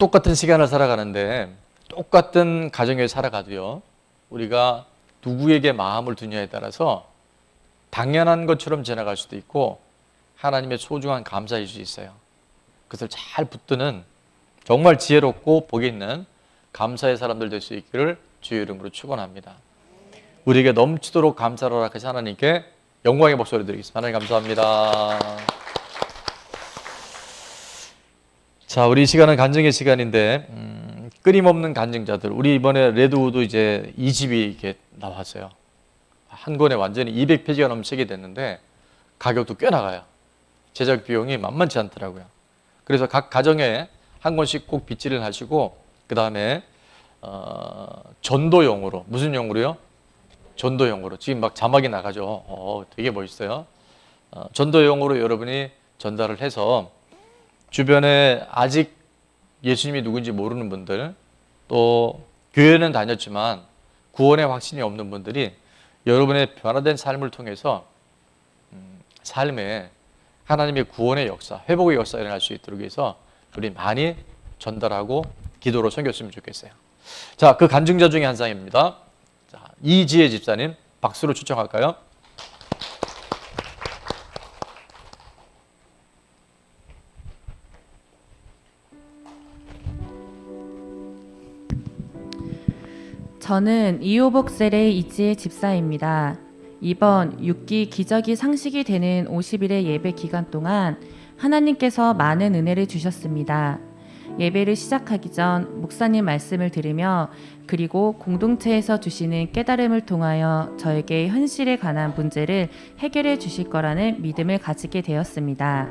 똑같은 시간을 살아가는데 똑같은 가정에 살아가도요, 우리가 누구에게 마음을 두냐에 따라서 당연한 것처럼 지나갈 수도 있고 하나님의 소중한 감사일 수 있어요. 그것을 잘 붙드는 정말 지혜롭고 복이 있는 감사의 사람들 될 수 있기를 주의 이름으로 축원합니다. 우리에게 넘치도록 감사를 허락하신 하나님께 영광의 목소리 드리겠습니다. 하나님 감사합니다. 자, 우리 이 시간은 간증의 시간인데 끊임없는 간증자들, 우리 이번에 레드우드 이제 2집이 이렇게 나왔어요. 한 권에 완전히 200페이지가 넘는 책이 됐는데 가격도 꽤 나가요. 제작 비용이 만만치 않더라고요. 그래서 각 가정에 한 권씩 꼭 빗질을 하시고 그 다음에 전도용으로, 무슨 용으로요? 전도용으로. 지금 막 자막이 나가죠. 되게 멋있어요. 전도용으로 여러분이 전달을 해서 주변에 아직 예수님이 누군지 모르는 분들, 또 교회는 다녔지만 구원의 확신이 없는 분들이 여러분의 변화된 삶을 통해서 삶에 하나님의 구원의 역사, 회복의 역사가 일어날 수 있도록 해서 우리 많이 전달하고 기도로 섬겼으면 좋겠어요. 자, 그 간증자 중에 한 사람입니다. 자, 이지혜 집사님 박수로 초청할까요? 저는 이호복셀의 이지혜 집사입니다. 이번 6기 기저귀 상식이 되는 50일의 예배 기간 동안 하나님께서 많은 은혜를 주셨습니다. 예배를 시작하기 전 목사님 말씀을 들으며 그리고 공동체에서 주시는 깨달음을 통하여 저에게 현실에 관한 문제를 해결해 주실 거라는 믿음을 가지게 되었습니다.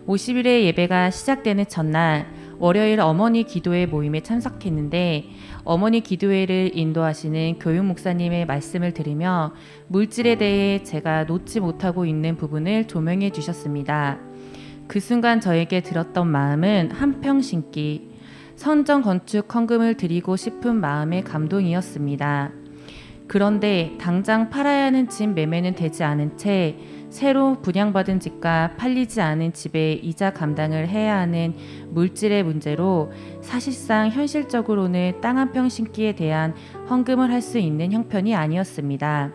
50일의 예배가 시작되는 전날 월요일 어머니 기도회 모임에 참석했는데 어머니 기도회를 인도하시는 교육 목사님의 말씀을 들으며 물질에 대해 제가 놓지 못하고 있는 부분을 조명해 주셨습니다. 그 순간 저에게 들었던 마음은 한평 신기, 선정 건축 헌금을 드리고 싶은 마음의 감동이었습니다. 그런데 당장 팔아야 하는 집 매매는 되지 않은 채 새로 분양받은 집과 팔리지 않은 집의 이자 감당을 해야 하는 물질의 문제로 사실상 현실적으로는 땅 한 평 심기에 대한 헌금을 할 수 있는 형편이 아니었습니다.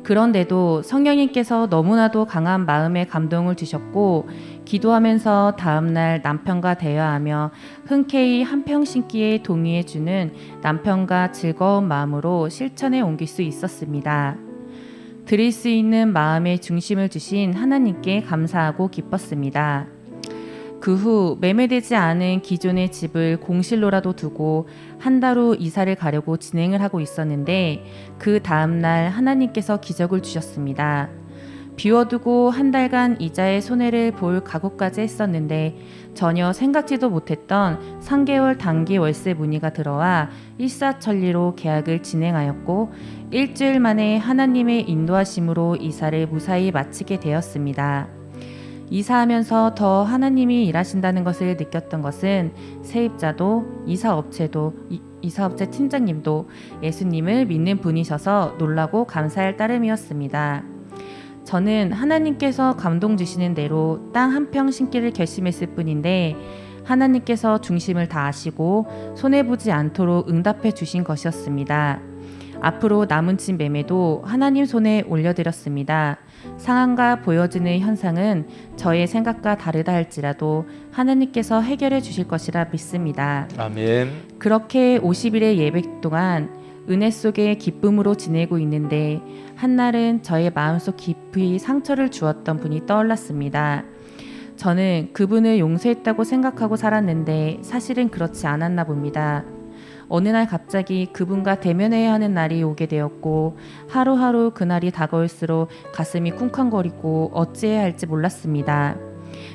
그런데도 성령님께서 너무나도 강한 마음의 감동을 주셨고 기도하면서 다음날 남편과 대화하며 흔쾌히 한 평 심기에 동의해주는 남편과 즐거운 마음으로 실천에 옮길 수 있었습니다. 드릴 수 있는 마음의 중심을 주신 하나님께 감사하고 기뻤습니다. 그 후 매매되지 않은 기존의 집을 공실로라도 두고 한 달 후 이사를 가려고 진행을 하고 있었는데 그 다음날 하나님께서 기적을 주셨습니다. 비워두고 한 달간 이자의 손해를 볼 각오까지 했었는데 전혀 생각지도 못했던 3개월 단기 월세 문의가 들어와 일사천리로 계약을 진행하였고 일주일 만에 하나님의 인도하심으로 이사를 무사히 마치게 되었습니다. 이사하면서 더 하나님이 일하신다는 것을 느꼈던 것은 세입자도 이사업체 팀장님도 예수님을 믿는 분이셔서 놀라고 감사할 따름이었습니다. 저는 하나님께서 감동 주시는 대로 땅 한 평 심기를 결심했을 뿐인데 하나님께서 중심을 다하시고 손해보지 않도록 응답해 주신 것이었습니다. 앞으로 남은 집 매매도 하나님 손에 올려드렸습니다. 상황과 보여지는 현상은 저의 생각과 다르다 할지라도 하나님께서 해결해 주실 것이라 믿습니다. 아멘. 그렇게 50일의 예배 동안 은혜 속에 기쁨으로 지내고 있는데 한날은 저의 마음속 깊이 상처를 주었던 분이 떠올랐습니다. 저는 그분을 용서했다고 생각하고 살았는데 사실은 그렇지 않았나 봅니다. 어느 날 갑자기 그분과 대면해야 하는 날이 오게 되었고 하루하루 그날이 다가올수록 가슴이 쿵쾅거리고 어찌해야 할지 몰랐습니다.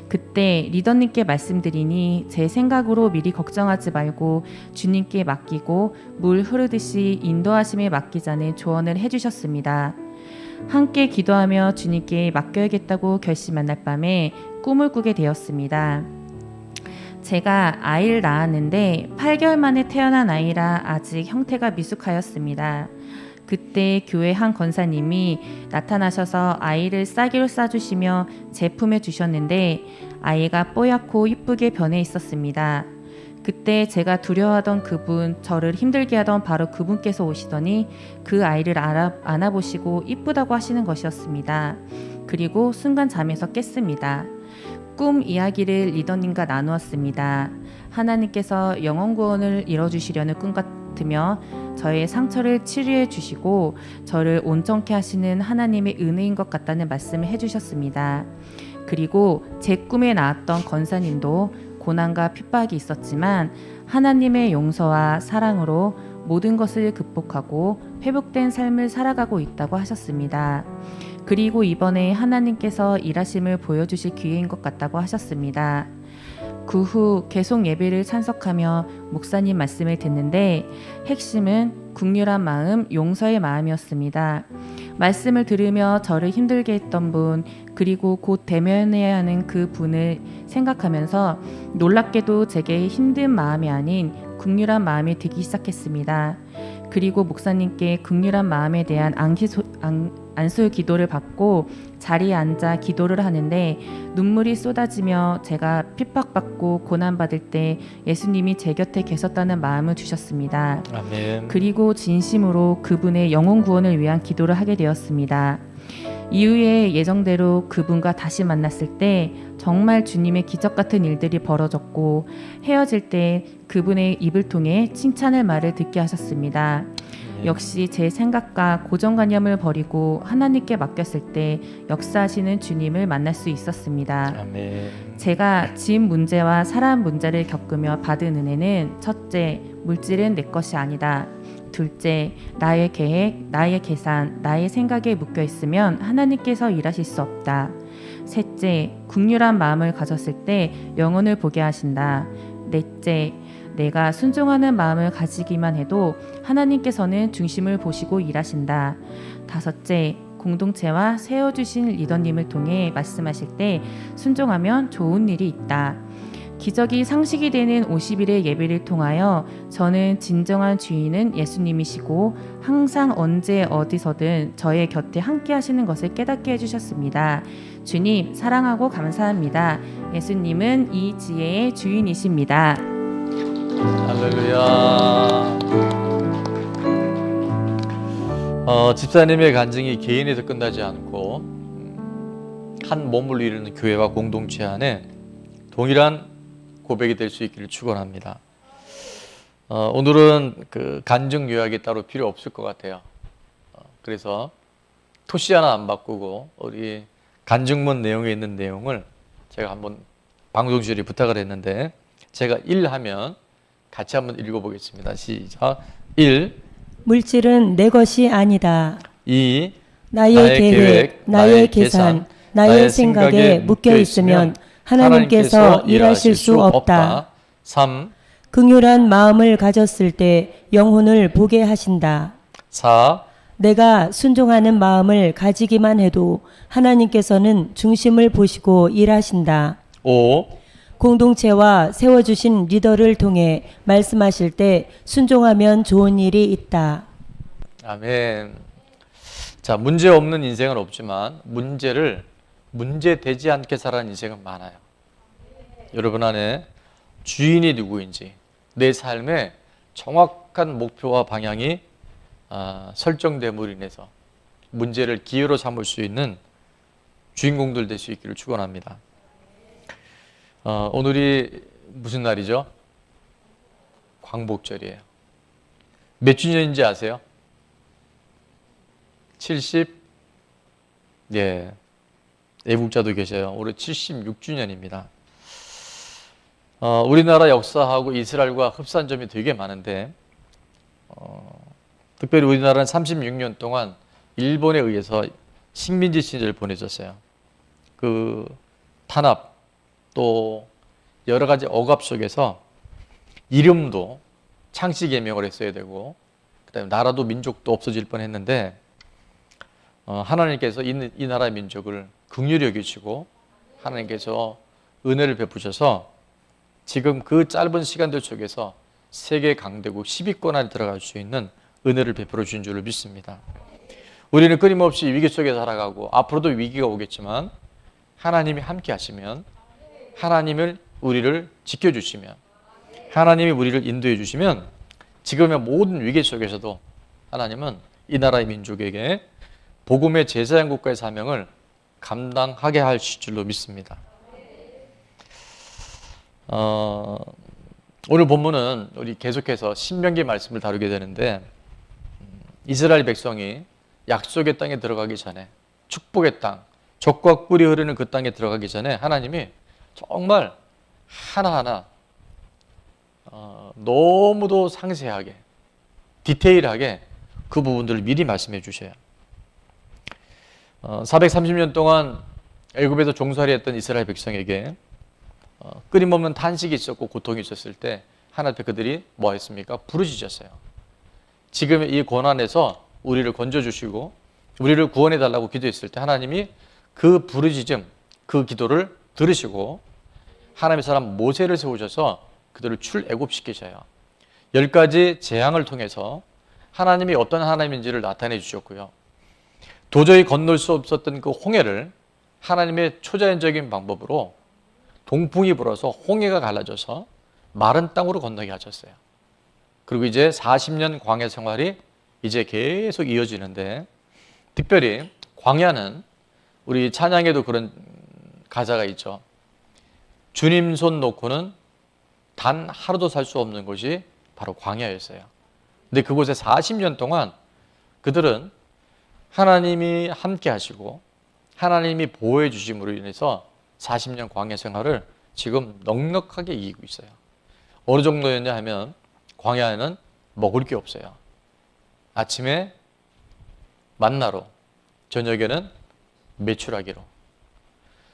그때 리더님께 말씀드리니 제 생각으로 미리 걱정하지 말고 주님께 맡기고 물 흐르듯이 인도하심에 맡기자는 조언을 해주셨습니다. 함께 기도하며 주님께 맡겨야겠다고 결심한 날 밤에 꿈을 꾸게 되었습니다. 제가 아이를 낳았는데 8개월 만에 태어난 아이라 아직 형태가 미숙하였습니다. 그때 교회 한 권사님이 나타나셔서 아이를 싸기로 싸주시며 제품해 주셨는데 아이가 뽀얗고 이쁘게 변해 있었습니다. 그때 제가 두려워하던 그분, 저를 힘들게 하던 바로 그분께서 오시더니 그 아이를 안아보시고 이쁘다고 하시는 것이었습니다. 그리고 순간 잠에서 깼습니다. 꿈 이야기를 리더님과 나누었습니다. 하나님께서 영혼 구원을 이뤄주시려는 꿈 같으며 저의 상처를 치료해 주시고 저를 온전케 하시는 하나님의 은혜인 것 같다는 말씀을 해주셨습니다. 그리고 제 꿈에 나왔던 권사님도 고난과 핍박이 있었지만 하나님의 용서와 사랑으로 모든 것을 극복하고 회복된 삶을 살아가고 있다고 하셨습니다. 그리고 이번에 하나님께서 일하심을 보여주실 기회인 것 같다고 하셨습니다. 그 후 계속 예배를 참석하며 목사님 말씀을 듣는데 핵심은 긍휼한 마음, 용서의 마음이었습니다. 말씀을 들으며 저를 힘들게 했던 분, 그리고 곧 대면해야 하는 그 분을 생각하면서 놀랍게도 제게 힘든 마음이 아닌 긍휼한 마음이 들기 시작했습니다. 그리고 목사님께 긍휼한 마음에 대한 안수 기도를 받고 자리에 앉아 기도를 하는데 눈물이 쏟아지며 제가 핍박받고 고난받을 때 예수님이 제 곁에 계셨다는 마음을 주셨습니다. 아멘. 그리고 진심으로 그분의 영혼 구원을 위한 기도를 하게 되었습니다. 이후에 예정대로 그분과 다시 만났을 때 정말 주님의 기적 같은 일들이 벌어졌고 헤어질 때 그분의 입을 통해 칭찬의 말을 듣게 하셨습니다. 역시 제 생각과 고정관념을 버리고 하나님께 맡겼을 때 역사하시는 주님을 만날 수 있었습니다. 아멘. 제가 집 문제와 사람 문제를 겪으며 받은 은혜는 첫째, 물질은 내 것이 아니다. 둘째, 나의 계획, 나의 계산, 나의 생각에 묶여 있으면 하나님께서 일하실 수 없다. 셋째, 긍휼한 마음을 가졌을 때 영혼을 보게 하신다. 넷째, 내가 순종하는 마음을 가지기만 해도 하나님께서는 중심을 보시고 일하신다. 다섯째, 공동체와 세워주신 리더님을 통해 말씀하실 때 순종하면 좋은 일이 있다. 기적이 상식이 되는 50일의 예배를 통하여 저는 진정한 주인은 예수님이시고 항상 언제 어디서든 저의 곁에 함께 하시는 것을 깨닫게 해주셨습니다. 주님 사랑하고 감사합니다. 예수님은 이 지혜의 주인이십니다. 할렐루야. 집사님의 간증이 개인에서 끝나지 않고 한 몸을 이루는 교회와 공동체 안에 동일한 고백이 될 수 있기를 축원합니다. 오늘은 그 간증 요약이 따로 필요 없을 것 같아요. 그래서 토시 하나 안 바꾸고 우리 간증문 내용에 있는 내용을 제가 한번 방송주리 부탁을 했는데 제가 1 하면 같이 한번 읽어보겠습니다. 시작. 1. 물질은 내 것이 아니다. 2. 나의 계획, 나의 계산, 나의 생각에 묶여 있으면 하나님께서 일하실 수 없다. 3. 긍휼한 마음을 가졌을 때 영혼을 보게 하신다. 4. 내가 순종하는 마음을 가지기만 해도 하나님께서는 중심을 보시고 일하신다. 5. 공동체와 세워주신 리더를 통해 말씀하실 때 순종하면 좋은 일이 있다. 아멘. 자, 문제 없는 인생은 없지만 문제 되지 않게 살아가는 인생은 많아요. 여러분 안에 주인이 누구인지 내 삶의 정확한 목표와 방향이 설정됨으로 인해서 문제를 기회로 삼을 수 있는 주인공들 될 수 있기를 축원합니다. 오늘이 무슨 날이죠? 광복절이에요. 몇 주년인지 아세요? 70? 예. 애국자도 계셔요. 올해 76주년입니다. 우리나라 역사하고 이스라엘과 흡사한 점이 되게 많은데 특별히 우리나라는 36년 동안 일본에 의해서 식민지 시절을 보내줬어요. 그 탄압 또 여러 가지 억압 속에서 이름도 창씨 개명을 했어야 되고 그다음에 나라도 민족도 없어질 뻔했는데 하나님께서 이 나라의 민족을 긍휼히 여기시고 하나님께서 은혜를 베푸셔서 지금 그 짧은 시간들 속에서 세계 강대국 10위권 안에 들어갈 수 있는 은혜를 베풀어 주신 줄을 믿습니다. 우리는 끊임없이 위기 속에 살아가고 앞으로도 위기가 오겠지만 하나님이 함께 하시면 하나님을 우리를 지켜주시면 하나님이 우리를 인도해 주시면 지금의 모든 위기 속에서도 하나님은 이 나라의 민족에게 복음의 제사장 국가의 사명을 감당하게 하실 줄로 믿습니다. 오늘 본문은 우리 계속해서 신명기 말씀을 다루게 되는데, 이스라엘 백성이 약속의 땅에 들어가기 전에, 축복의 땅, 젖과 꿀이 흐르는 그 땅에 들어가기 전에 하나님이 정말 하나하나 너무도 상세하게, 디테일하게 그 부분들을 미리 말씀해 주셔요. 430년 동안 애굽에서 종살이 했던 이스라엘 백성에게 끊임없는 탄식이 있었고 고통이 있었을 때 하나님 앞에 그들이 뭐 했습니까? 부르짖었어요. 지금 이 고난에서 우리를 건져주시고 우리를 구원해 달라고 기도했을 때 하나님이 그 부르짖음, 그 기도를 들으시고 하나님의 사람 모세를 세우셔서 그들을 출애굽시키셔요. 10가지 재앙을 통해서 하나님이 어떤 하나님인지를 나타내 주셨고요. 도저히 건널 수 없었던 그 홍해를 하나님의 초자연적인 방법으로 동풍이 불어서 홍해가 갈라져서 마른 땅으로 건너게 하셨어요. 그리고 이제 40년 광야 생활이 이제 계속 이어지는데, 특별히 광야는 우리 찬양에도 그런 가사가 있죠. 주님 손 놓고는 단 하루도 살 수 없는 곳이 바로 광야였어요. 근데 그곳에 40년 동안 그들은 하나님이 함께 하시고 하나님이 보호해 주심으로 인해서 40년 광야 생활을 지금 넉넉하게 이기고 있어요. 어느 정도였냐 하면 광야에는 먹을 게 없어요. 아침에 만나로, 저녁에는 메추라기로.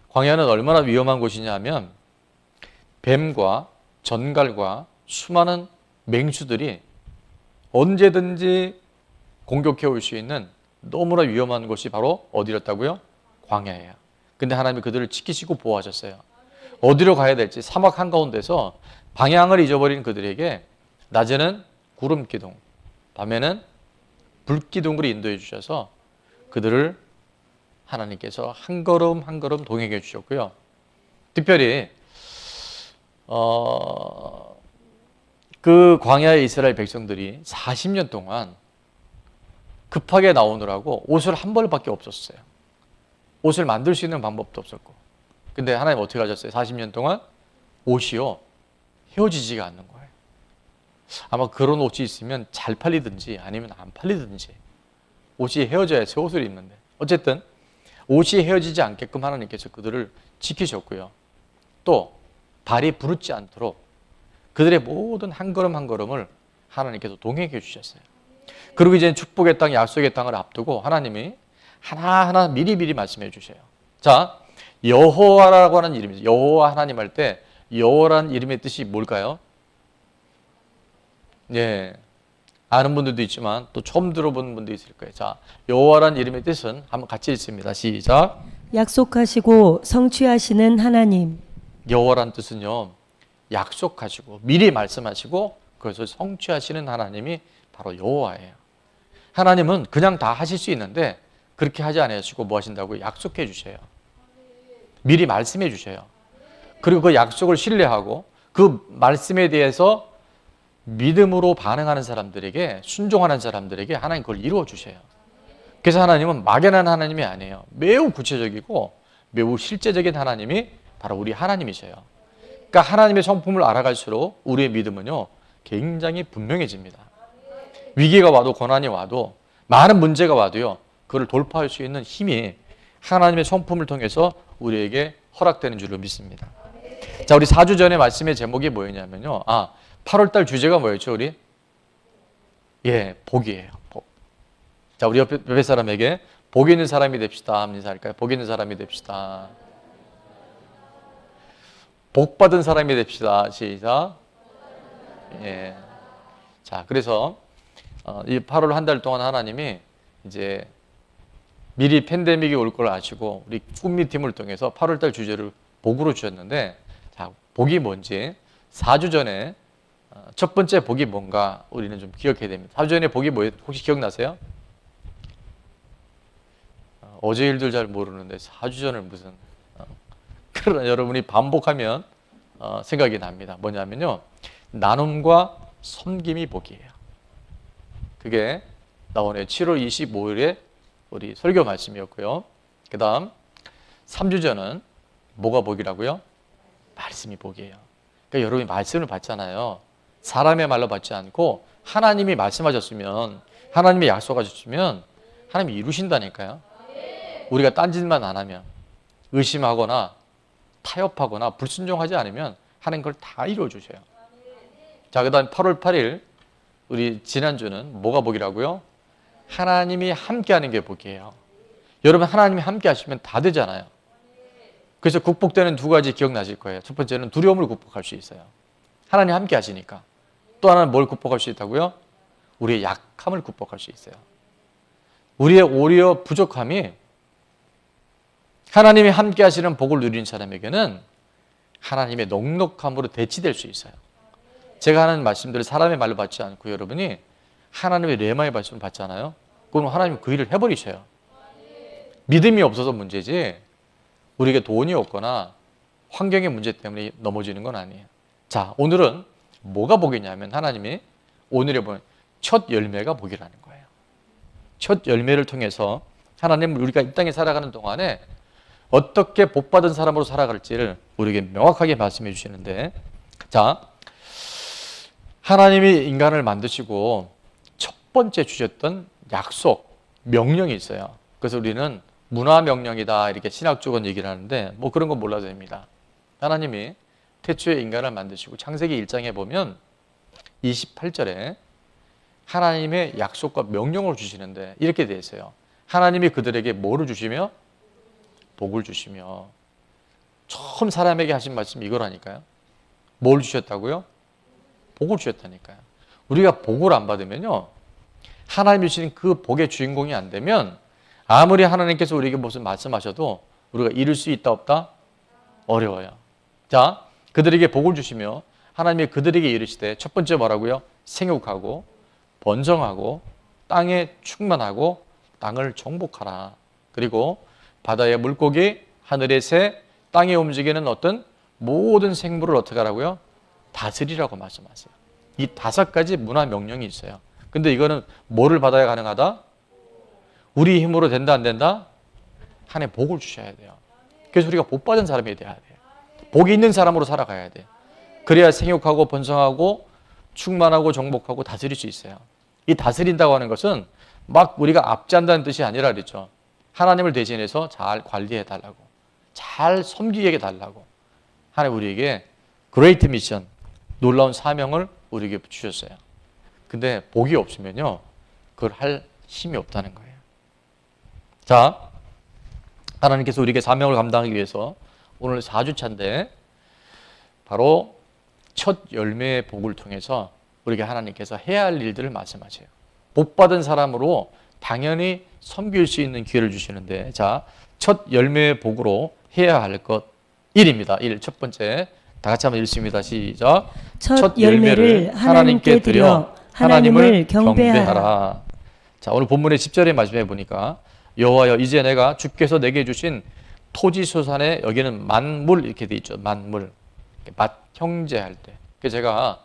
광야는 얼마나 위험한 곳이냐 하면 뱀과 전갈과 수많은 맹수들이 언제든지 공격해 올 수 있는 너무나 위험한 곳이 바로 어디였다고요? 광야예요. 근데 하나님이 그들을 지키시고 보호하셨어요. 어디로 가야 될지 사막 한가운데서 방향을 잊어버린 그들에게 낮에는 구름 기둥, 밤에는 불 기둥으로 인도해 주셔서 그들을 하나님께서 한 걸음 한 걸음 동행해 주셨고요. 특별히 그 광야의 이스라엘 백성들이 40년 동안 급하게 나오느라고 옷을 한 벌밖에 없었어요. 옷을 만들 수 있는 방법도 없었고. 근데 하나님 어떻게 하셨어요? 40년 동안 옷이요, 헤어지지가 않는 거예요. 아마 그런 옷이 있으면 잘 팔리든지 아니면 안 팔리든지, 옷이 헤어져야 새 옷을 입는데, 어쨌든 옷이 헤어지지 않게끔 하나님께서 그들을 지키셨고요. 또 발이 부르지 않도록 그들의 모든 한 걸음 한 걸음을 하나님께서 동행해 주셨어요. 그리고 이제 축복의 땅, 약속의 땅을 앞두고 하나님이 하나하나 미리미리 말씀해 주셔요. 자, 여호와라고 하는 이름이죠. 여호와 하나님 할 때 여호와라는 이름의 뜻이 뭘까요? 예, 아는 분들도 있지만 또 처음 들어보는 분도 있을 거예요. 자, 여호와라는 이름의 뜻은 한번 같이 읽습니다. 시작. 약속하시고 성취하시는 하나님. 여호와라는 뜻은요, 약속하시고 미리 말씀하시고 그것을 성취하시는 하나님이 바로 여호와예요. 하나님은 그냥 다 하실 수 있는데 그렇게 하지 않으시고 뭐 하신다고요? 약속해 주셔요. 미리 말씀해 주셔요. 그리고 그 약속을 신뢰하고 그 말씀에 대해서 믿음으로 반응하는 사람들에게, 순종하는 사람들에게 하나님 그걸 이루어 주셔요. 그래서 하나님은 막연한 하나님이 아니에요. 매우 구체적이고 매우 실제적인 하나님이 바로 우리 하나님이셔요. 그러니까 하나님의 성품을 알아갈수록 우리의 믿음은요, 굉장히 분명해집니다. 위기가 와도, 고난이 와도, 많은 문제가 와도요, 그걸 돌파할 수 있는 힘이 하나님의 성품을 통해서 우리에게 허락되는 줄로 믿습니다. 자, 우리 4주 전에 말씀의 제목이 뭐였냐면요, 8월달 주제가 뭐였죠, 우리? 예, 복이에요. 복. 자, 우리 옆에 사람에게 복 있는 사람이 됩시다 하면 인사할까요? 복 있는 사람이 됩시다. 복 받은 사람이 됩시다. 시작. 예. 자, 그래서 이 8월 한 달 동안 하나님이 이제 미리 팬데믹이 올 걸 아시고 우리 꿈미 팀을 통해서 8월달 주제를 복으로 주셨는데, 자, 복이 뭔지 4주 전에 첫 번째 복이 뭔가 우리는 좀 기억해야 됩니다. 4주 전에 복이 뭐예요? 혹시 기억나세요? 어제 일들 잘 모르는데 4주 전을 무슨 그러나 여러분이 반복하면 생각이 납니다. 뭐냐면요, 나눔과 섬김이 복이에요. 그게 나오네요. 7월 25일에 우리 설교 말씀이었고요. 그 다음 3주 전은 뭐가 복이라고요? 말씀이 복이에요. 그러니까 여러분이 말씀을 받잖아요. 사람의 말로 받지 않고 하나님이 말씀하셨으면, 하나님이 약속하셨으면 하나님이 이루신다니까요. 우리가 딴짓만 안 하면, 의심하거나 타협하거나 불순종하지 않으면 하나님 그걸 다 이루어주세요. 자, 그 다음 8월 8일 우리 지난주는 뭐가 복이라고요? 하나님이 함께하는 게 복이에요. 여러분, 하나님이 함께 하시면 다 되잖아요. 그래서 극복되는 두 가지 기억나실 거예요. 첫 번째는 두려움을 극복할 수 있어요. 하나님 함께 하시니까. 또 하나는 뭘 극복할 수 있다고요? 우리의 약함을 극복할 수 있어요. 우리의 오히려 부족함이 하나님이 함께 하시는 복을 누리는 사람에게는 하나님의 넉넉함으로 대치될 수 있어요. 제가 하는 말씀들을 사람의 말로 받지 않고 여러분이 하나님의 레마의 말씀을 받잖아요. 그럼 하나님이 그 일을 해버리셔요. 믿음이 없어서 문제지 우리에게 돈이 없거나 환경의 문제 때문에 넘어지는 건 아니에요. 자, 오늘은 뭐가 복이냐면 하나님이 오늘에 보면 첫 열매가 복이라는 거예요. 첫 열매를 통해서 하나님은 우리가 이 땅에 살아가는 동안에 어떻게 복받은 사람으로 살아갈지를 우리에게 명확하게 말씀해 주시는데, 자, 하나님이 인간을 만드시고 첫 번째 주셨던 약속, 명령이 있어요. 그래서 우리는 문화명령이다 이렇게 신학적인 얘기를 하는데 뭐 그런 거 몰라도 됩니다. 하나님이 태초에 인간을 만드시고 창세기 1장에 보면 28절에 하나님의 약속과 명령을 주시는데 이렇게 되어 있어요. 하나님이 그들에게 뭐를 주시며? 복을 주시며. 처음 사람에게 하신 말씀이 이거라니까요. 뭘 주셨다고요? 복을 주셨다니까요. 우리가 복을 안 받으면요, 하나님이 주신 그 복의 주인공이 안 되면 아무리 하나님께서 우리에게 무슨 말씀하셔도 우리가 이룰 수 있다 없다? 어려워요. 자, 그들에게 복을 주시며 하나님이 그들에게 이르시되 첫 번째 뭐라고요? 생육하고 번성하고 땅에 충만하고 땅을 정복하라. 그리고 바다의 물고기, 하늘의 새, 땅에 움직이는 어떤 모든 생물을 어떻게 하라고요? 다스리라고 말씀하세요. 이 5가지 문화 명령이 있어요. 근데 이거는 뭐를 받아야 가능하다? 우리 힘으로 된다 안 된다? 하나님 복을 주셔야 돼요. 그래서 우리가 복 받은 사람이 돼야 돼요. 복이 있는 사람으로 살아가야 돼요. 그래야 생육하고 번성하고 충만하고 정복하고 다스릴 수 있어요. 이 다스린다고 하는 것은 막 우리가 압제한다는 뜻이 아니라 그랬죠. 하나님을 대신해서 잘 관리해 달라고, 잘 섬기게 해달라고 하나님 우리에게 그레이트 미션, 놀라운 사명을 우리에게 주셨어요. 근데 복이 없으면요, 그걸 할 힘이 없다는 거예요. 자, 하나님께서 우리에게 사명을 감당하기 위해서 오늘 4주차인데 바로 첫 열매의 복을 통해서 우리에게 하나님께서 해야 할 일들을 말씀하세요. 복받은 사람으로 당연히 섬길 수 있는 기회를 주시는데, 자, 첫 열매의 복으로 해야 할 것 1입니다. 1, 첫 번째. 다 같이 한번 읽습니다. 시작. 첫 열매를 하나님께 드려 하나님을 경배하라. 자, 오늘 본문의 10절의 말씀에 보니까 여호와여, 이제 내가 주께서 내게 주신 토지소산에, 여기는 만물 이렇게 돼 있죠. 만물. 맛 형제할 때. 그래서 제가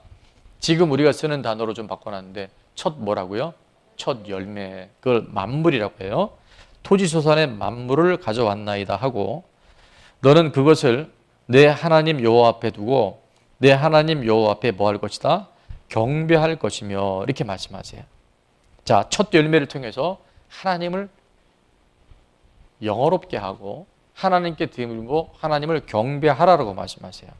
지금 우리가 쓰는 단어로 좀 바꿔놨는데 첫 뭐라고요? 첫 열매. 그걸 만물이라고 해요. 토지소산의 만물을 가져왔나이다 하고, 너는 그것을 내 하나님 여호와 앞에 두고 내 하나님 여호와 앞에 뭐 할 것이다? 경배할 것이며, 이렇게 말씀하세요. 자, 첫 열매를 통해서 하나님을 영어롭게 하고 하나님께 드리고 하나님을 경배하라고 말씀하세요.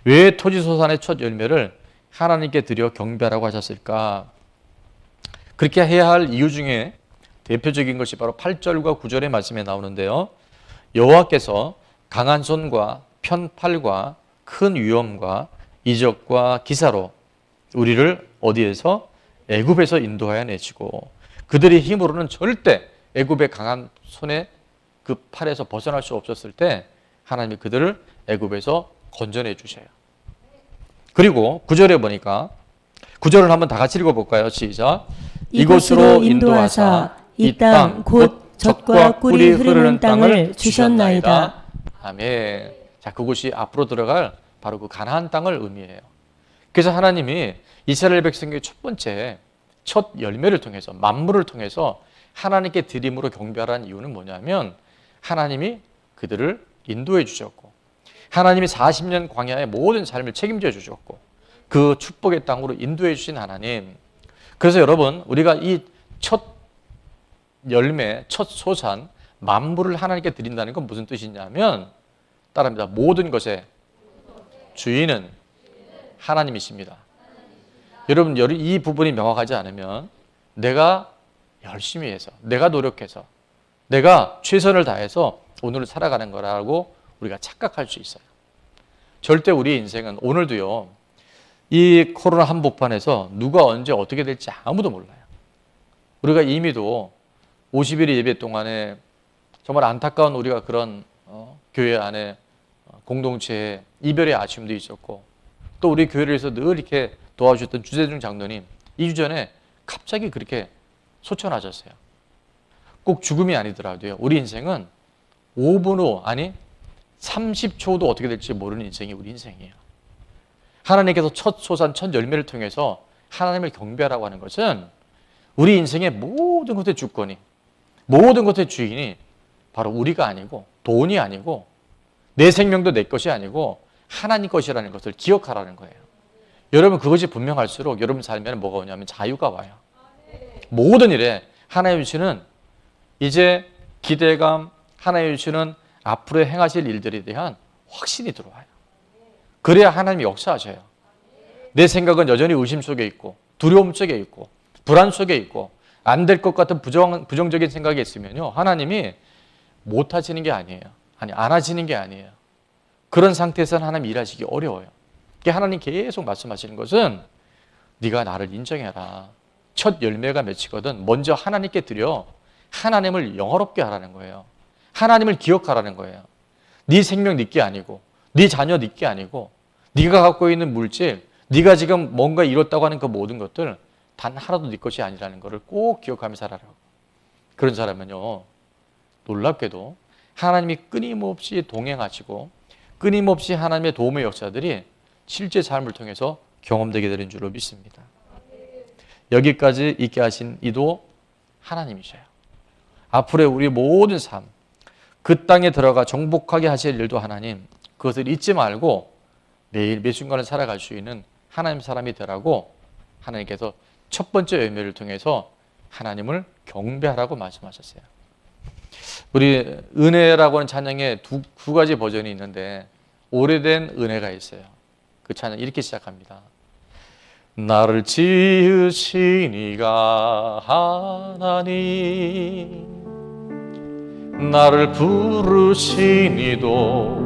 왜 토지소산의 첫 열매를 하나님께 드려 경배하라고 하셨을까? 그렇게 해야 할 이유 중에 대표적인 것이 바로 8절과 9절의 말씀에 나오는데요. 여호와께서 강한 손과 편팔과 큰 위엄과 이적과 기사로 우리를 어디에서? 애굽에서 인도하여 내시고, 그들의 힘으로는 절대 애굽의 강한 손에 그 팔에서 벗어날 수 없었을 때 하나님이 그들을 애굽에서 건져내 주셔요. 그리고 9절에 보니까 9절을 한번 다 같이 읽어볼까요? 시작. 이곳으로 인도하사 이 땅 곧 젖과 꿀이 흐르는 땅을 주셨나이다. 아멘. 자, 그곳이 앞으로 들어갈 바로 그 가나안 땅을 의미해요. 그래서 하나님이 이스라엘 백성의 첫 번째 첫 열매를 통해서 만물을 통해서 하나님께 드림으로 경배하라는 이유는 뭐냐면 하나님이 그들을 인도해 주셨고 하나님이 40년 광야의 모든 삶을 책임져 주셨고 그 축복의 땅으로 인도해 주신 하나님. 그래서 여러분 우리가 이 첫 열매, 첫 소산 만물을 하나님께 드린다는 건 무슨 뜻이냐면 따라합니다. 모든 것의 주인은 하나님이십니다. 여러분 이 부분이 명확하지 않으면 내가 열심히 해서 내가 노력해서 내가 최선을 다해서 오늘을 살아가는 거라고 우리가 착각할 수 있어요. 절대 우리의 인생은 오늘도요. 이 코로나 한복판에서 누가 언제 어떻게 될지 아무도 몰라요. 우리가 이미도 50일의 예배 동안에 정말 안타까운 우리가 그런 교회 안에 공동체에 이별의 아쉬움도 있었고 또 우리 교회에서 늘 이렇게 도와주셨던 주재중 장로님 2주 전에 갑자기 그렇게 소천하셨어요. 꼭 죽음이 아니더라도요. 우리 인생은 5분 후 아니 30초도 어떻게 될지 모르는 인생이 우리 인생이에요. 하나님께서 첫 소산, 첫 열매를 통해서 하나님을 경배하라고 하는 것은 우리 인생의 모든 것의 주권이 모든 것의 주인이 바로 우리가 아니고 돈이 아니고 내 생명도 내 것이 아니고 하나님 것이라는 것을 기억하라는 거예요. 여러분 그것이 분명할수록 여러분 삶에는 뭐가 오냐면 자유가 와요. 모든 일에 하나님 주시는 이제 기대감, 하나님 주시는 앞으로 행하실 일들에 대한 확신이 들어와요. 그래야 하나님이 역사하셔요. 내 생각은 여전히 의심 속에 있고 두려움 속에 있고 불안 속에 있고 안 될 것 같은 부정적인 생각이 있으면요. 하나님이 못 하시는 게 아니에요. 아니 안 하시는 게 아니에요. 그런 상태에서는 하나님 일하시기 어려워요. 하나님 계속 말씀하시는 것은 네가 나를 인정해라. 첫 열매가 맺히거든 먼저 하나님께 드려 하나님을 영화롭게 하라는 거예요. 하나님을 기억하라는 거예요. 네 생명 네 게 아니고 네 자녀 네 게 아니고 네가 갖고 있는 물질 네가 지금 뭔가 이뤘다고 하는 그 모든 것들 단 하나도 네 것이 아니라는 것을 꼭 기억하며 살아라고. 그런 사람은요 놀랍게도 하나님이 끊임없이 동행하시고 끊임없이 하나님의 도움의 역사들이 실제 삶을 통해서 경험되게 되는 줄로 믿습니다. 여기까지 있게 하신 이도 하나님이셔요. 앞으로의 우리 모든 삶, 그 땅에 들어가 정복하게 하실 일도 하나님, 그것을 잊지 말고 매일 매 순간을 살아갈 수 있는 하나님 사람이 되라고 하나님께서 첫 번째 열매를 통해서 하나님을 경배하라고 말씀하셨어요. 우리 은혜라고 하는 찬양에 두 가지 버전이 있는데 오래된 은혜가 있어요. 그 찬양 이렇게 시작합니다. 나를 지으신 이가 하나님, 나를 부르신 이도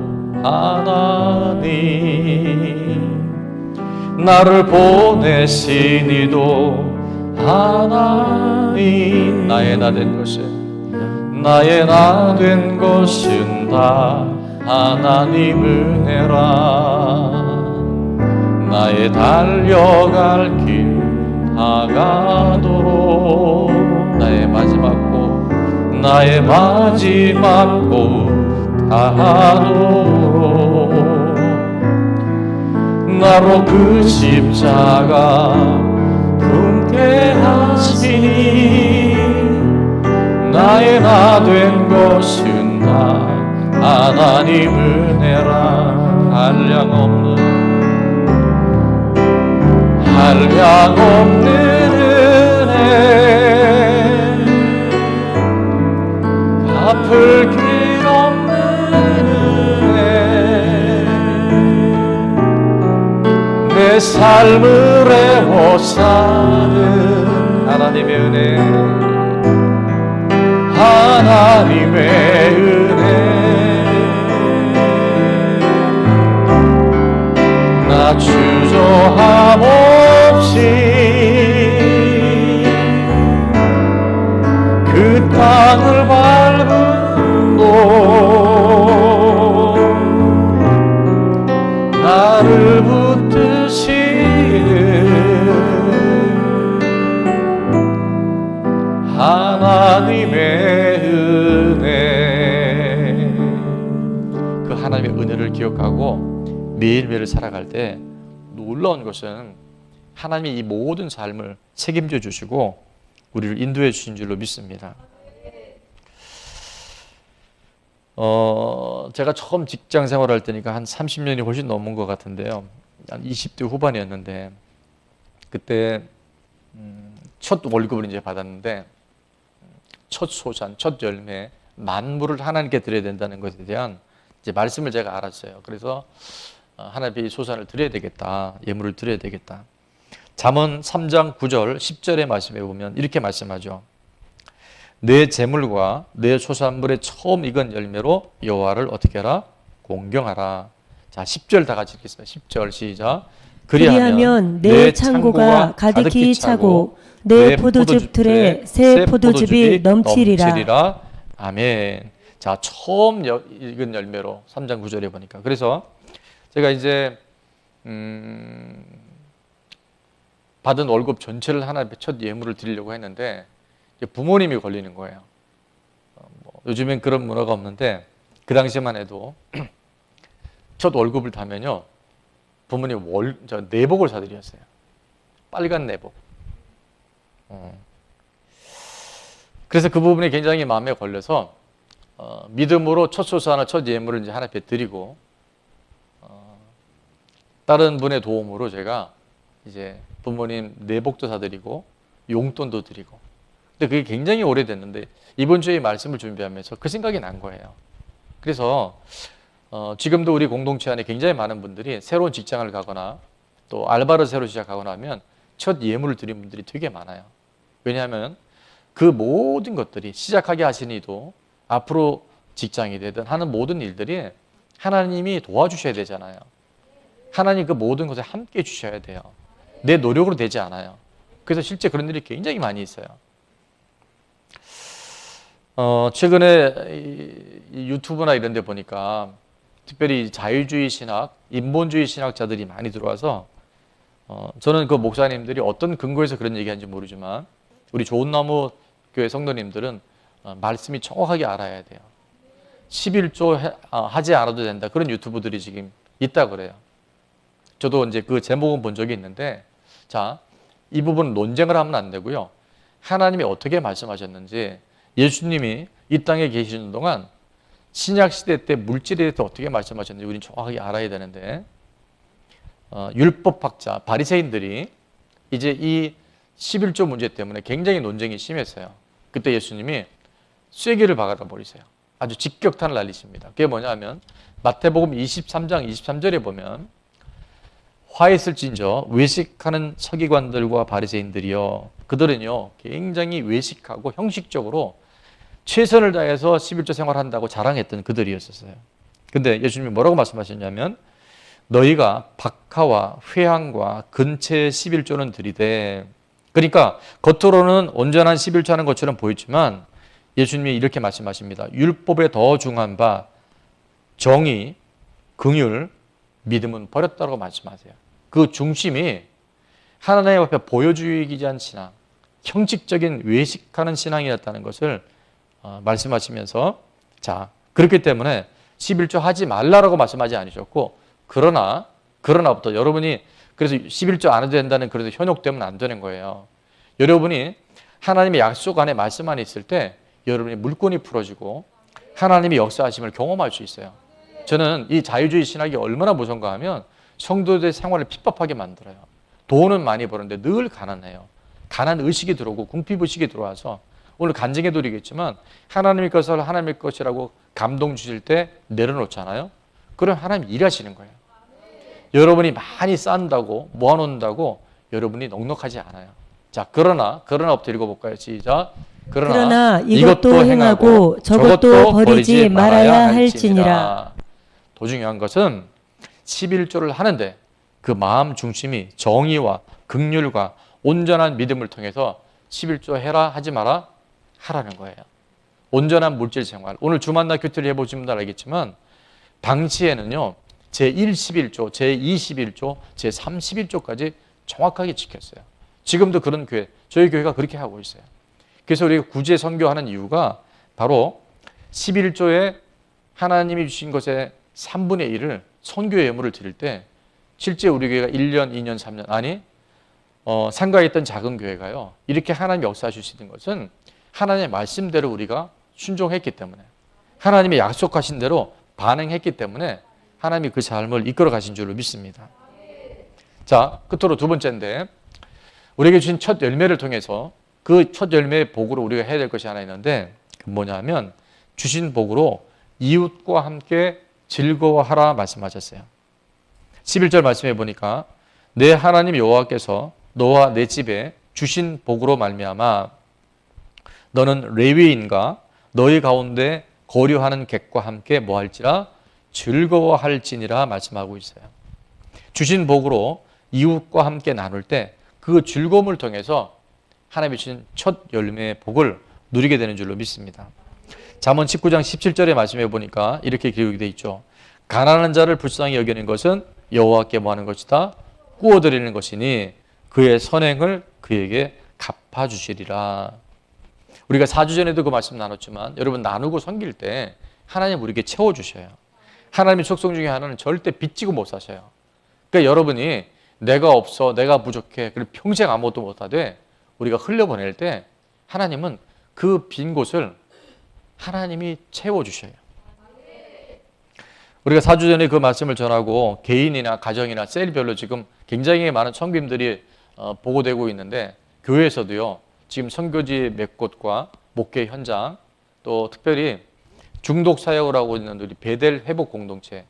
하나님, 나를 보내신 이도 하나님. 나의 나 된 것은 나의 나 된 것은 다 하나님 은혜라. 나의 달려갈 길 다가도록 나의 마지막 곳 나의 마지막 곳 다하도록 나로 그 십자가 품게 하시니 나의 나 된 것은 다 하나님 은혜라. 한량 없는 은혜 갚을 길 없는 은혜 내 삶을 애워싸는 하나님의 은혜 하나님의 은혜 나 주저함 없이 그 땅을 밟은 곳 나를 붙드시는 하나님의 은혜. 그 하나님의 은혜를 기억하고 매일매일 살아갈 때 놀라운 것은 하나님이 이 모든 삶을 책임져 주시고 우리를 인도해 주신 줄로 믿습니다. 제가 처음 직장 생활할 때니까 한 30년이 훨씬 넘은 것 같은데요. 한 20대 후반이었는데 그때 첫 월급을 이제 받았는데 첫 소산, 첫 열매, 만물을 하나님께 드려야 된다는 것에 대한 이제 말씀을 제가 알았어요. 그래서 하나님께 이 소산을 드려야 되겠다, 예물을 드려야 되겠다. 잠언 3장 9절 10절의 말씀에 보면 이렇게 말씀하죠. 내 재물과 내 소산물의 처음 익은 열매로 여호와를 어떻게 하라? 공경하라. 자, 10절 다 같이 읽겠습니다. 10절 시작. 그리하면 내 창고가 가득히 차고 내 포도즙 틀에 새 포도즙이 넘치리라. 아멘. 자, 처음 익은 열매로 3장 9절에 보니까. 그래서 제가 이제 받은 월급 전체를 하나님께 첫 예물을 드리려고 했는데 부모님이 걸리는 거예요. 요즘엔 그런 문화가 없는데 그 당시만 해도 첫 월급을 타면요 부모님 내복을 사드렸어요. 빨간 내복. 그래서 그 부분이 굉장히 마음에 걸려서 믿음으로 첫 소산을 첫 예물을 이제 하나님께 드리고 다른 분의 도움으로 제가 이제 부모님 내복도 사드리고 용돈도 드리고. 근데 그게 굉장히 오래됐는데 이번 주에 말씀을 준비하면서 그 생각이 난 거예요. 그래서 지금도 우리 공동체 안에 굉장히 많은 분들이 새로운 직장을 가거나 또 알바를 새로 시작하거나 하면 첫 예물을 드린 분들이 되게 많아요. 왜냐하면 그 모든 것들이 시작하게 하신 이도 앞으로 직장이 되든 하는 모든 일들이 하나님이 도와주셔야 되잖아요. 하나님 그 모든 것에 함께 해 주셔야 돼요. 내 노력으로 되지 않아요. 그래서 실제 그런 일이 굉장히 많이 있어요. 최근에 이 유튜브나 이런 데 보니까 특별히 자유주의 신학, 인본주의 신학자들이 많이 들어와서 저는 그 목사님들이 어떤 근거에서 그런 얘기하는지 모르지만 우리 좋은나무 교회 성도님들은 말씀이 정확하게 알아야 돼요. 11조 하지 않아도 된다. 그런 유튜브들이 지금 있다 그래요. 저도 이제 그 제목은 본 적이 있는데 자, 이 부분 논쟁을 하면 안 되고요. 하나님이 어떻게 말씀하셨는지 예수님이 이 땅에 계시는 동안 신약시대 때 물질에 대해서 어떻게 말씀하셨는지 우리는 정확하게 알아야 되는데 율법학자, 바리새인들이 이제 이 11조 문제 때문에 굉장히 논쟁이 심했어요. 그때 예수님이 쐐기를 박아라 버리세요. 아주 직격탄을 날리십니다. 그게 뭐냐면 마태복음 23장 23절에 보면 화했을진저 외식하는 서기관들과 바리새인들이여 그들은요 굉장히 외식하고 형식적으로 최선을 다해서 11조 생활한다고 자랑했던 그들이었어요. 근데 예수님이 뭐라고 말씀하셨냐면 너희가 박하와 회향과 근체의 11조는 드리되 그러니까 겉으로는 온전한 11조 하는 것처럼 보이지만 예수님이 이렇게 말씀하십니다. 율법에 더 중한 바 정의, 긍휼, 믿음은 버렸다고 말씀하세요. 그 중심이 하나님 앞에 보여주기한 신앙, 형식적인 외식하는 신앙이었다는 것을 말씀하시면서 자 그렇기 때문에 11조 하지 말라라고 말씀하지 않으셨고 그러나부터 여러분이 그래서 11조 안 해도 된다는 그래도 현혹되면 안 되는 거예요. 여러분이 하나님의 약속 안에 말씀 안에 있을 때 여러분이 물건이 풀어지고 하나님의 역사하심을 경험할 수 있어요. 저는 이 자유주의 신학이 얼마나 무서운가 하면 성도들의 생활을 핍박하게 만들어요. 돈은 많이 버는데 늘 가난해요. 가난 의식이 들어오고 궁핍의식이 들어와서 오늘 간증해 드리겠지만 하나님의 것을 하나님의 것이라고 감동 주실 때 내려놓잖아요. 그럼 하나님 일하시는 거예요. 여러분이 많이 쌓는다고 모아놓는다고 여러분이 넉넉하지 않아요. 자 그러나부터 읽어볼까요? 시작. 그러나 이것도 행하고 저것도 버리지 말아야 할지니라. 더 중요한 것은 11조를 하는데 그 마음 중심이 정의와 긍휼과 온전한 믿음을 통해서 11조 해라 하지 마라 하라는 거예요. 온전한 물질 생활. 오늘 주만나 큐티를 해보신 분들 알겠지만 당시에는요. 제1, 11조, 제2, 11조, 제3, 11조까지 정확하게 지켰어요. 지금도 그런 교회, 저희 교회가 그렇게 하고 있어요. 그래서 우리가 구제 선교하는 이유가 바로 11조에 하나님이 주신 것의 3분의 1을 선교 예물을 드릴 때 실제 우리 교회가 1년, 2년, 3년 아니 상가에 있던 작은 교회가요. 이렇게 하나님 역사하실 수 있는 것은 하나님의 말씀대로 우리가 순종했기 때문에 하나님의 약속하신 대로 반응했기 때문에 하나님이 그 삶을 이끌어 가신 줄로 믿습니다. 자, 끝으로 두 번째인데 우리에게 주신 첫 열매를 통해서 그 첫 열매의 복으로 우리가 해야 될 것이 하나 있는데 그 뭐냐면 주신 복으로 이웃과 함께 즐거워하라 말씀하셨어요. 11절 말씀해 보니까 내 하나님 여호와께서 너와 내 집에 주신 복으로 말미암아 너는 레위인과 너희 가운데 거류하는 객과 함께 뭐할지라 즐거워할지니라 말씀하고 있어요. 주신 복으로 이웃과 함께 나눌 때 그 즐거움을 통해서 하나님이 주신 첫 열매의 복을 누리게 되는 줄로 믿습니다. 잠언 19장 17절에 말씀해 보니까 이렇게 기록이 되어 있죠. 가난한 자를 불쌍히 여기는 것은 여호와께 뭐하는 것이다? 구워드리는 것이니 그의 선행을 그에게 갚아주시리라. 우리가 4주 전에도 그 말씀 나눴지만 여러분 나누고 섬길 때 하나님 우리에게 채워주셔요. 하나님의 속성 중에 하나는 절대 빚지고 못 사셔요. 그러니까 여러분이 내가 없어, 내가 부족해, 그리고 평생 아무것도 못하되 우리가 흘려보낼 때 하나님은 그 빈 곳을 하나님이 채워주셔요. 우리가 4주 전에 그 말씀을 전하고 개인이나 가정이나 셀별로 지금 굉장히 많은 선교님들이 보고되고 있는데 교회에서도요. 지금 선교지 몇 곳과 목회 현장 또 특별히 중독 사역을 하고 있는 우리 베델 회복 공동체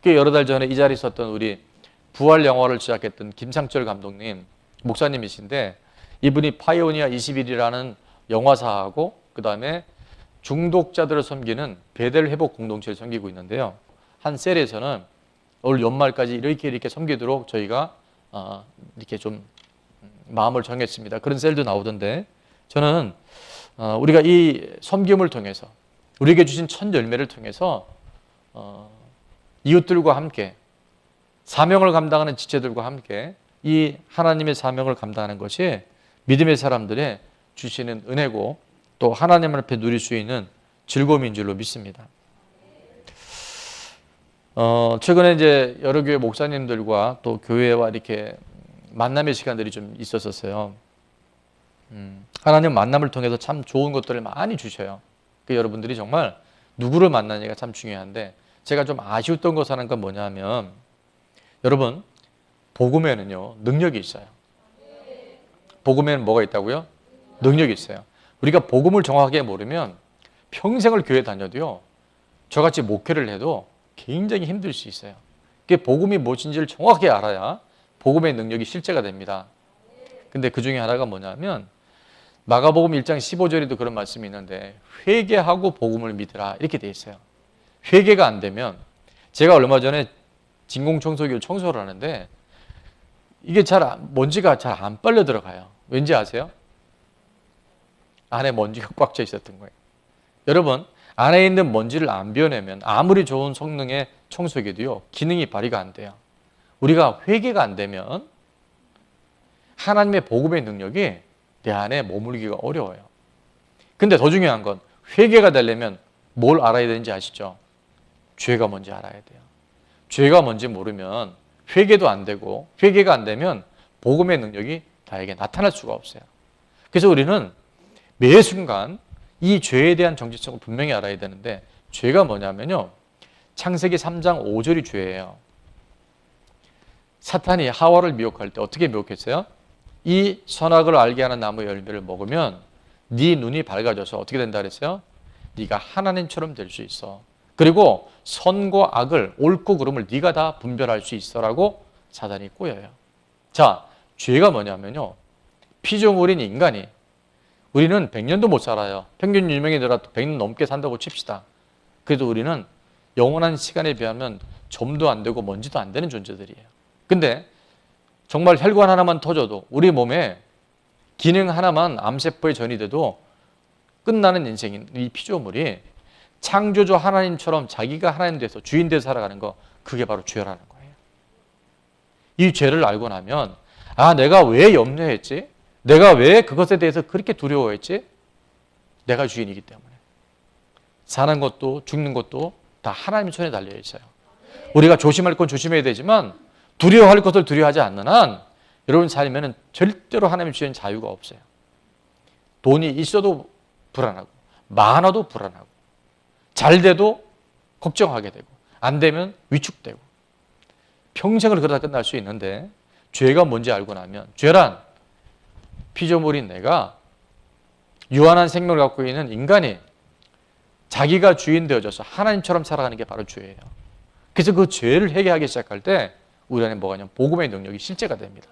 꽤 여러 달 전에 이 자리에 있었던 우리 부활 영화를 제작했던 김상철 감독님 목사님이신데 이분이 파이오니아 21이라는 영화사하고 그 다음에 중독자들을 섬기는 베델 회복 공동체를 섬기고 있는데요. 한 셀에서는 올 연말까지 이렇게 섬기도록 저희가 이렇게 좀 마음을 정했습니다. 그런 셀도 나오던데 저는 우리가 이 섬김을 통해서 우리에게 주신 첫 열매를 통해서 이웃들과 함께 사명을 감당하는 지체들과 함께 이 하나님의 사명을 감당하는 것이 믿음의 사람들의 주시는 은혜고 또 하나님 앞에 누릴 수 있는 즐거움인 줄로 믿습니다. 최근에 이제 여러 교회 목사님들과 또 교회와 이렇게 만남의 시간들이 좀 있었어요. 하나님 만남을 통해서 참 좋은 것들을 많이 주셔요. 그 여러분들이 정말 누구를 만나느냐가 참 중요한데 제가 좀 아쉬웠던 것 하는 건 뭐냐면 여러분 복음에는요 능력이 있어요. 복음에는 뭐가 있다고요? 능력이 있어요. 우리가 복음을 정확하게 모르면 평생을 교회 다녀도요 저같이 목회를 해도 굉장히 힘들 수 있어요. 그게 복음이 무엇인지를 정확하게 알아야 복음의 능력이 실제가 됩니다. 근데 그 중에 하나가 뭐냐면 마가복음 1장 15절에도 그런 말씀이 있는데 회개하고 복음을 믿으라 이렇게 돼 있어요. 회개가 안 되면 제가 얼마 전에 진공청소기를 청소를 하는데 이게 먼지가 잘 안 빨려 들어가요. 왠지 아세요? 안에 먼지가 꽉 차 있었던 거예요. 여러분 안에 있는 먼지를 안 비워내면 아무리 좋은 성능의 청소기도요 기능이 발휘가 안 돼요. 우리가 회개가 안 되면 하나님의 복음의 능력이 내 안에 머물기가 어려워요. 근데 더 중요한 건 회개가 되려면 뭘 알아야 되는지 아시죠? 죄가 뭔지 알아야 돼요. 죄가 뭔지 모르면 회개도 안 되고 회개가 안 되면 복음의 능력이 나에게 나타날 수가 없어요. 그래서 우리는 매 순간 이 죄에 대한 정체성을 분명히 알아야 되는데 죄가 뭐냐면요. 창세기 3장 5절이 죄예요. 사탄이 하와를 미혹할 때 어떻게 미혹했어요? 이 선악을 알게 하는 나무 열매를 먹으면 네 눈이 밝아져서 어떻게 된다 그랬어요? 네가 하나님처럼 될 수 있어. 그리고 선과 악을 옳고 그름을 네가 다 분별할 수 있어라고 사단이 꼬여요. 자, 죄가 뭐냐면요. 피조물인 인간이 우리는 100년도 못 살아요. 평균 유명이 들어도 100년 넘게 산다고 칩시다. 그래도 우리는 영원한 시간에 비하면 점도 안 되고 먼지도 안 되는 존재들이에요. 근데 정말 혈관 하나만 터져도 우리 몸에 기능 하나만 암세포에 전이돼도 끝나는 인생인 이 피조물이 창조주 하나님처럼 자기가 하나님 돼서 주인 돼서 살아가는 거 그게 바로 죄라는 거예요. 이 죄를 알고 나면 내가 왜 염려했지? 내가 왜 그것에 대해서 그렇게 두려워했지? 내가 주인이기 때문에. 사는 것도 죽는 것도 다 하나님의 손에 달려 있어요. 우리가 조심할 건 조심해야 되지만 두려워할 것을 두려워하지 않는 한 여러분 삶에는 절대로 하나님 주신 자유가 없어요. 돈이 있어도 불안하고 많아도 불안하고 잘 돼도 걱정하게 되고 안 되면 위축되고 평생을 그러다 끝날 수 있는데 죄가 뭔지 알고 나면 죄란 피조물인 내가 유한한 생명을 갖고 있는 인간이 자기가 주인 되어져서 하나님처럼 살아가는 게 바로 죄예요. 그래서 그 죄를 회개하기 시작할 때 우리 안에 뭐가 있냐면 복음의 능력이 실제가 됩니다.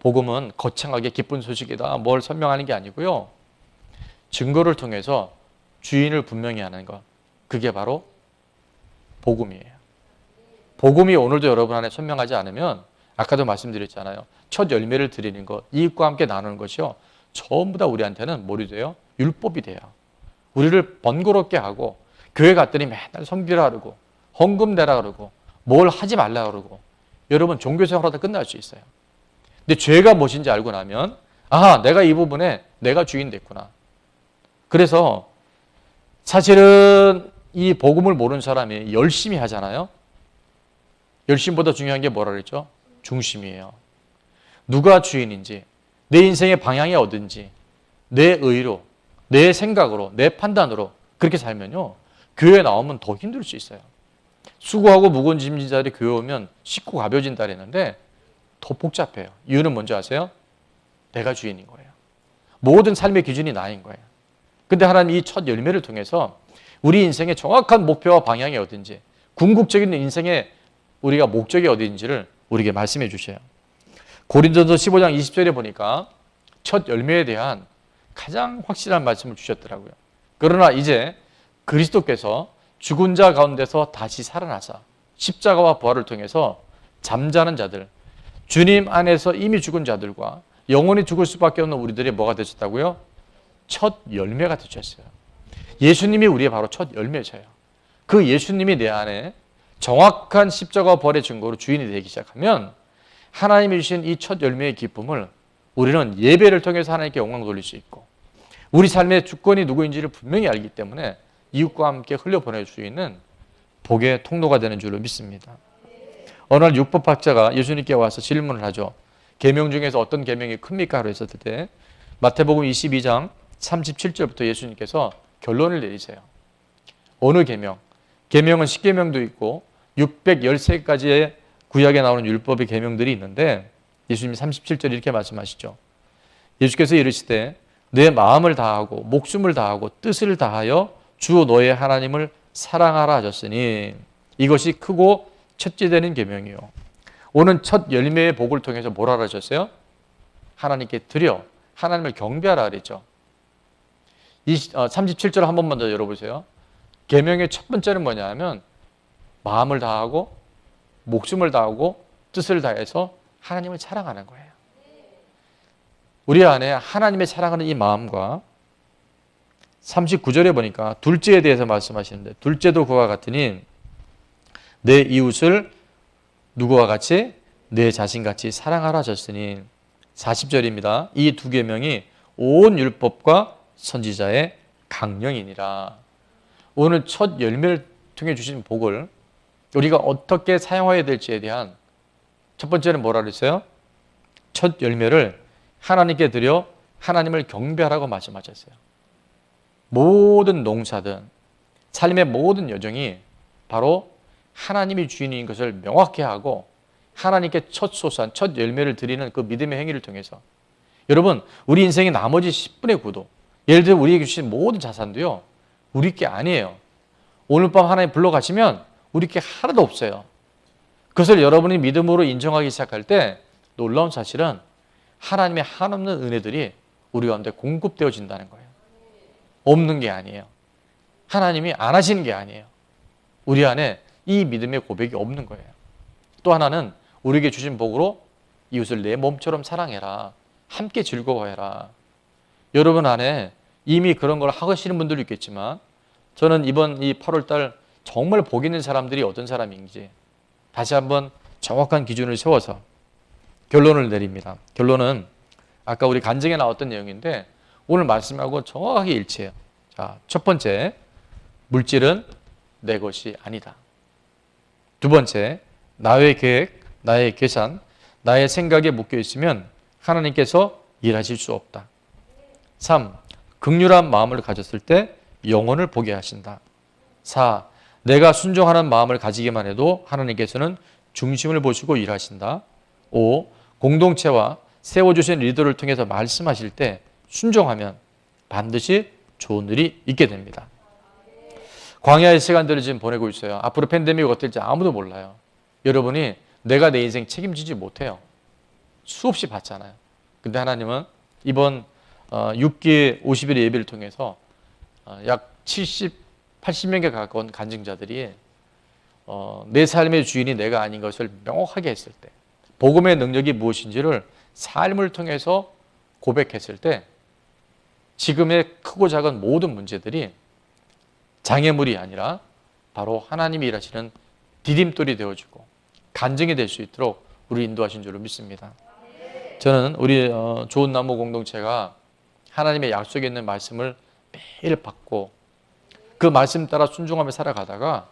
복음은 거창하게 기쁜 소식이다 뭘 설명하는 게 아니고요. 증거를 통해서 주인을 분명히 하는 것, 그게 바로 복음이에요. 복음이 오늘도 여러분 안에 선명하지 않으면 아까도 말씀드렸잖아요. 첫 열매를 드리는 것, 이익과 함께 나누는 것이요. 전부 다 우리한테는 뭘이 돼요? 율법이 돼요. 우리를 번거롭게 하고 교회 갔더니 맨날 성비라 그러고 헌금 내라 그러고 뭘 하지 말라 그러고 여러분 종교생활하다 끝날 수 있어요. 근데 죄가 무엇인지 알고 나면 내가 이 부분에 내가 주인 됐구나. 그래서 사실은 이 복음을 모르는 사람이 열심히 하잖아요. 열심보다 중요한 게 뭐라 그랬죠? 중심이에요. 누가 주인인지, 내 인생의 방향이 어딘지, 내 의로, 내 생각으로, 내 판단으로 그렇게 살면요. 교회에 나오면 더 힘들 수 있어요. 수고하고 무거운 짐진 자들이 교회 오면 쉽고 가벼워진다 그랬는데 더 복잡해요. 이유는 뭔지 아세요? 내가 주인인 거예요. 모든 삶의 기준이 나인 거예요. 근데 하나님 이 첫 열매를 통해서 우리 인생의 정확한 목표와 방향이 어딘지, 궁극적인 인생의 우리가 목적이 어딘지를 우리에게 말씀해 주셔요. 고린도서 15장 20절에 보니까 첫 열매에 대한 가장 확실한 말씀을 주셨더라고요. 그러나 이제 그리스도께서 죽은 자 가운데서 다시 살아나사 십자가와 부활을 통해서 잠자는 자들, 주님 안에서 이미 죽은 자들과 영원히 죽을 수밖에 없는 우리들이 뭐가 되셨다고요? 첫 열매가 되셨어요. 예수님이 우리의 바로 첫 열매셔요. 그 예수님이 내 안에 정확한 십자가와 부활의 증거로 주인이 되기 시작하면 하나님이 주신 이 첫 열매의 기쁨을 우리는 예배를 통해서 하나님께 영광 돌릴 수 있고 우리 삶의 주권이 누구인지를 분명히 알기 때문에 이웃과 함께 흘려보낼 수 있는 복의 통로가 되는 줄로 믿습니다. 어느 날 율법학자가 예수님께 와서 질문을 하죠. 계명 중에서 어떤 계명이 큽니까? 하고 했었을 때 마태복음 22장 37절부터 예수님께서 결론을 내리세요. 어느 계명? 계명은 10계명도 있고 613가지의 구약에 나오는 율법의 계명들이 있는데 예수님이 37절 이렇게 말씀하시죠. 예수께서 이르시되 내 마음을 다하고 목숨을 다하고 뜻을 다하여 주 너의 하나님을 사랑하라 하셨으니 이것이 크고 첫째 되는 계명이요. 오는 첫 열매의 복을 통해서 뭐라 하셨어요? 하나님께 드려 하나님을 경배하라 그랬죠. 37절 한 번만 더 열어보세요. 계명의 첫 번째는 뭐냐 하면 마음을 다하고 목숨을 다하고 뜻을 다해서 하나님을 사랑하는 거예요. 우리 안에 하나님의 사랑하는 이 마음과 39절에 보니까 둘째에 대해서 말씀하시는데 둘째도 그와 같으니 내 이웃을 누구와 같이? 내 자신같이 사랑하라 하셨으니 40절입니다. 이 두 계명이 온 율법과 선지자의 강령이니라. 오늘 첫 열매를 통해 주신 복을 우리가 어떻게 사용해야 될지에 대한 첫 번째는 뭐라 그랬어요? 첫 열매를 하나님께 드려 하나님을 경배하라고 말씀하셨어요. 모든 농사든 삶의 모든 여정이 바로 하나님이 주인인 것을 명확히 하고 하나님께 첫 소산, 첫 열매를 드리는 그 믿음의 행위를 통해서 여러분 우리 인생의 나머지 10분의 9도 예를 들어 우리에게 주신 모든 자산도요 우리 게 아니에요. 오늘 밤 하나님 불러가시면 우리 게 하나도 없어요. 그것을 여러분이 믿음으로 인정하기 시작할 때 놀라운 사실은 하나님의 한없는 은혜들이 우리 가운데 공급되어진다는 거예요. 없는 게 아니에요. 하나님이 안 하시는 게 아니에요. 우리 안에 이 믿음의 고백이 없는 거예요. 또 하나는 우리에게 주신 복으로 이웃을 내 몸처럼 사랑해라. 함께 즐거워해라. 여러분 안에 이미 그런 걸 하시는 분들도 있겠지만 저는 이번 이 8월달 정말 복 있는 사람들이 어떤 사람인지 다시 한번 정확한 기준을 세워서 결론을 내립니다. 결론은 아까 우리 간증에 나왔던 내용인데 오늘 말씀하고 정확하게 일치해요. 자, 첫 번째, 물질은 내 것이 아니다. 두 번째, 나의 계획, 나의 계산, 나의 생각에 묶여 있으면 하나님께서 일하실 수 없다. 3. 긍휼한 마음을 가졌을 때 영혼을 보게 하신다. 4. 내가 순종하는 마음을 가지기만 해도 하나님께서는 중심을 보시고 일하신다. 5. 공동체와 세워주신 리더를 통해서 말씀하실 때 순종하면 반드시 좋은 일이 있게 됩니다. 광야의 시간들을 지금 보내고 있어요. 앞으로 팬데믹이 어떨지 아무도 몰라요. 여러분이 내가 내 인생 책임지지 못해요. 수없이 봤잖아요. 근데 하나님은 이번 6기 50일 예배를 통해서 약 70, 80명에 가까운 간증자들이 내 삶의 주인이 내가 아닌 것을 명확하게 했을 때, 복음의 능력이 무엇인지를 삶을 통해서 고백했을 때 지금의 크고 작은 모든 문제들이 장애물이 아니라 바로 하나님이 일하시는 디딤돌이 되어주고 간증이 될 수 있도록 우리 인도하신 줄로 믿습니다. 저는 우리 좋은 나무 공동체가 하나님의 약속에 있는 말씀을 매일 받고 그 말씀 따라 순종하며 살아가다가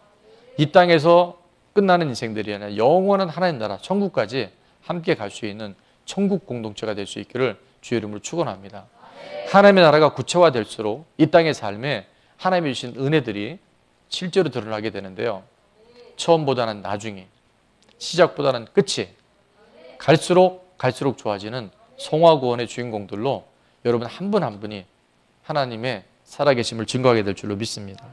이 땅에서 끝나는 인생들이 아니라 영원한 하나님 나라 천국까지 함께 갈 수 있는 천국 공동체가 될 수 있기를 주의 이름으로 축원합니다. 하나님의 나라가 구체화될수록 이 땅의 삶에 하나님이 주신 은혜들이 실제로 드러나게 되는데요. 처음보다는 나중이, 시작보다는 끝이 갈수록 좋아지는 성화구원의 주인공들로 여러분 한 분 한 분이 하나님의 살아계심을 증거하게 될 줄로 믿습니다.